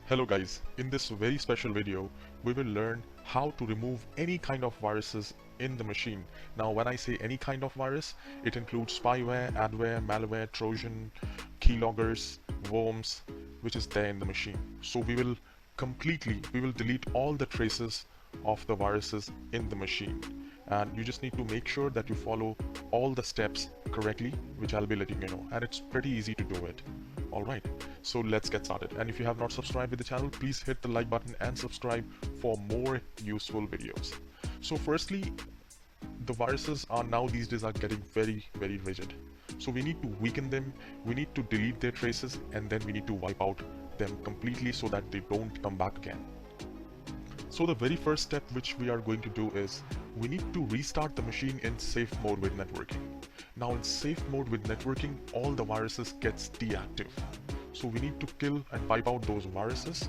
Hello guys, in this very special video, we will learn how to remove any kind of viruses in the machine. Now when I say any kind of virus, it includes spyware, adware, malware, trojan, keyloggers, worms, which is there in the machine. So we will delete all the traces of the viruses in the machine. And you just need to make sure that you follow all the steps correctly, which I'll be letting you know, and it's pretty easy to do it. Alright, so let's get started. And if you have not subscribed to the channel, please hit the like button and subscribe for more useful videos. So firstly, the viruses are now these days are getting very rigid. So we need to weaken them, we need to delete their traces, and then we need to wipe out them completely so that they don't come back again. So the very first step which we are going to do is we need to restart the machine in safe mode with networking. Now in safe mode with networking, all the viruses gets deactive. So we need to kill and wipe out those viruses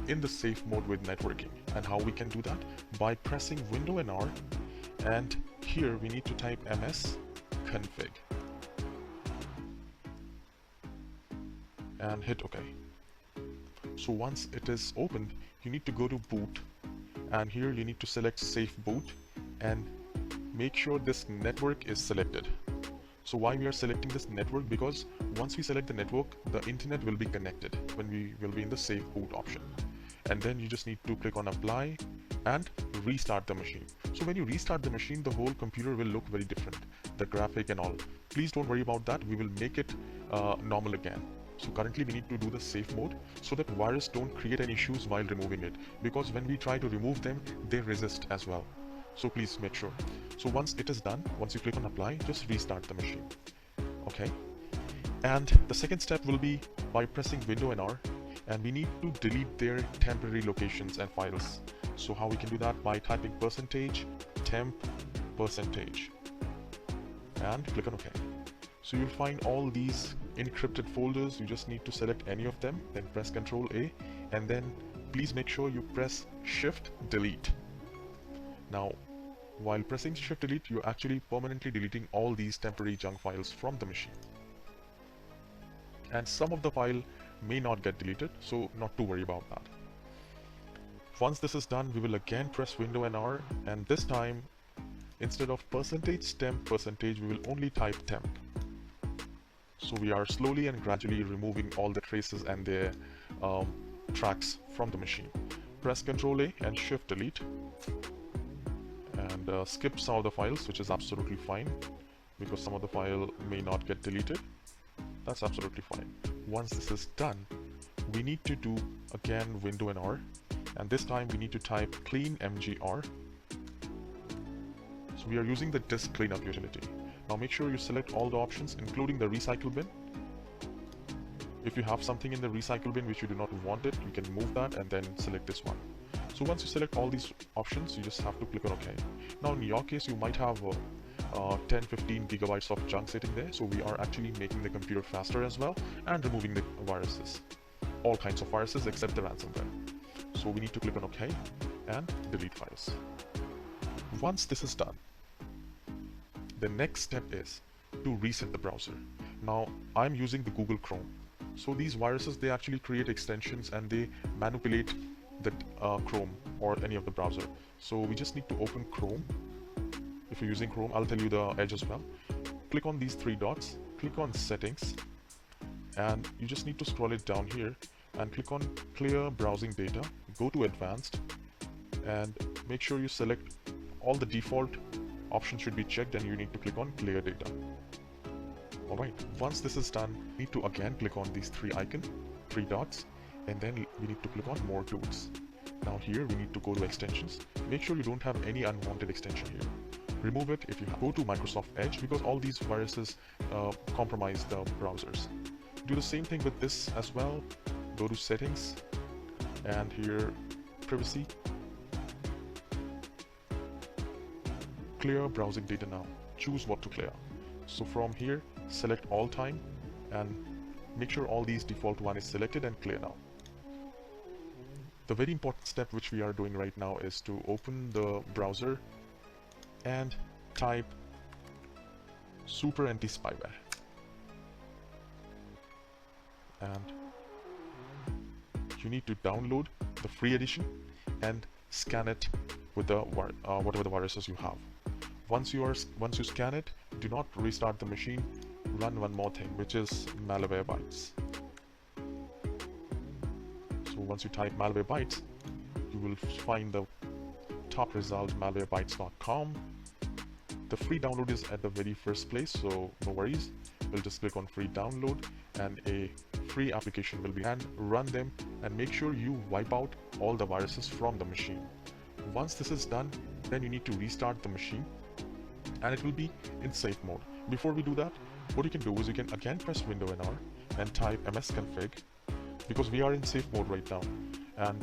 in the safe mode with networking. And how we can do that? By pressing Window and R, and here we need to type ms config and hit OK. So once it is opened, you need to go to boot, and here you need to select safe boot and make sure this network is selected. So why we are selecting this network? Because once we select the network, the internet will be connected when we will be in the safe boot option. And then you just need to click on apply and restart the machine. So when you restart the machine, the whole computer will look very different, the graphic and all. Please don't worry about that, we will make it normal again. So currently we need to do the safe mode so that virus don't create any issues while removing it, because when we try to remove them, they resist as well. So please make sure. So once it is done, once you click on apply, just restart the machine. Okay. And the second step will be by pressing Window and R, and we need to delete their temporary locations and files. So how we can do that? By typing %temp% and click on OK. So you'll find all these encrypted folders. You just need to select any of them, then press Ctrl A, and then please make sure you press Shift Delete. Now, while pressing Shift Delete, you're actually permanently deleting all these temporary junk files from the machine. And some of the file may not get deleted, so not to worry about that. Once this is done, we will again press Window and R, and this time, instead of %temp%, we will only type temp. So we are slowly and gradually removing all the traces and their tracks from the machine. Press Ctrl A and Shift Delete, and skip some of the files, which is absolutely fine, because some of the file may not get deleted. That's absolutely fine. Once this is done, we need to do again Window and R, and this time we need to type clean mgr. So we are using the disk cleanup utility. Now make sure you select all the options, including the recycle bin. If you have something in the recycle bin which you do not want it, you can move that and then select this one. So once you select all these options, you just have to click on OK. Now in your case, you might have 10-15 gigabytes of junk sitting there, so we are actually making the computer faster as well and removing the viruses. All kinds of viruses except the ransomware. So we need to click on OK and delete files. Once this is done, the next step is to reset the browser. Now I'm using the Google Chrome. So these viruses, they actually create extensions and they manipulate the Chrome or any of the browser. So we just need to open Chrome. If you're using Chrome, I'll tell you the edge as well. Click on these three dots, click on settings, and you just need to scroll it down here and click on clear browsing data, go to advanced, and make sure you select all the default options should be checked, and you need to click on clear data. Alright, once this is done, you need to again click on these three dots, and then we need to click on more tools. Now here we need to go to extensions. Make sure you don't have any unwanted extension here. Remove it if you have. Go to Microsoft Edge, because all these viruses compromise the browsers. Do the same thing with this as well. Go to settings, and here privacy. Clear browsing data now. Choose what to clear. So from here, select all time and make sure all these default one is selected and clear now. The very important step which we are doing right now is to open the browser and type super anti-spyware, and you need to download the free edition and scan it with the whatever the viruses you have. Once you scan it, do not restart the machine. Run one more thing, which is Malwarebytes. So once you type Malwarebytes, you will find the top result, malwarebytes.com. The free download is at the very first place, so no worries. We'll just click on free download and a free application will be, and run them, and make sure you wipe out all the viruses from the machine. Once this is done, then you need to restart the machine and it will be in safe mode. Before we do that, what you can do is you can again press Window and R and type msconfig, because we are in safe mode right now and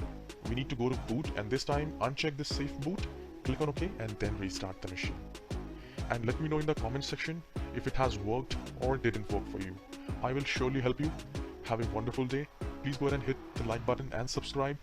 we need to go to boot, and this time uncheck this safe boot, click on OK, and then restart the machine. And let me know in the comment section if it has worked or didn't work for you. I will surely help you. Have a wonderful day. Please go ahead and hit the like button and subscribe.